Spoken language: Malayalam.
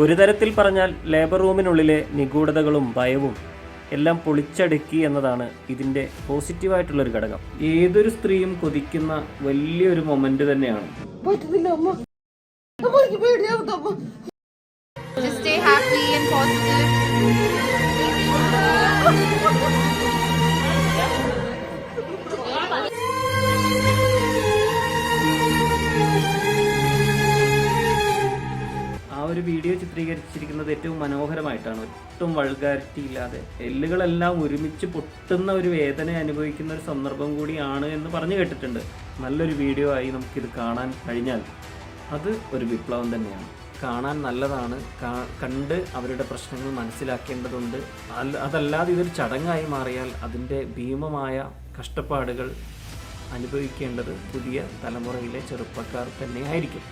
ഒരു തരത്തിൽ പറഞ്ഞാൽ ലേബർ റൂമിനുള്ളിലെ നിഗൂഢതകളും ഭയവും എല്ലാം പൊളിച്ചടുക്കി എന്നതാണ് ഇതിൻ്റെ പോസിറ്റീവായിട്ടുള്ളൊരു ഘടകം. ഏതൊരു സ്ത്രീയും കൊതിക്കുന്ന വലിയൊരു മൊമെന്റ് തന്നെയാണ്. Just stay happy and positive. ആ ഒരു വീഡിയോ ചിത്രീകരിച്ചിരിക്കുന്നത് ഏറ്റവും മനോഹരമായിട്ടാണ്. ഒട്ടും വൾഗാരിറ്റി ഇല്ലാതെ എല്ലുകളെല്ലാം ഒരുമിച്ച് പൊട്ടുന്ന ഒരു വേദന അനുഭവിക്കുന്ന ഒരു സന്ദർഭം കൂടിയാണ് എന്ന് പറഞ്ഞു കേട്ടിട്ടുണ്ട്. നല്ലൊരു വീഡിയോ ആയി നമുക്കിത് കാണാൻ കഴിഞ്ഞാൽ അത് ഒരു വിപ്ലവം തന്നെയാണ്. കാണാൻ നല്ലതാണ്. കണ്ട് അവരുടെ പ്രശ്നങ്ങൾ മനസ്സിലാക്കേണ്ടതുണ്ട്. അതല്ലാതെ ഇതൊരു ചടങ്ങായി മാറിയാൽ അതിൻ്റെ ഭീമമായ കഷ്ടപ്പാടുകൾ അനുഭവിക്കേണ്ടത് പുതിയ തലമുറയിലെ ചെറുപ്പക്കാർ തന്നെയായിരിക്കും.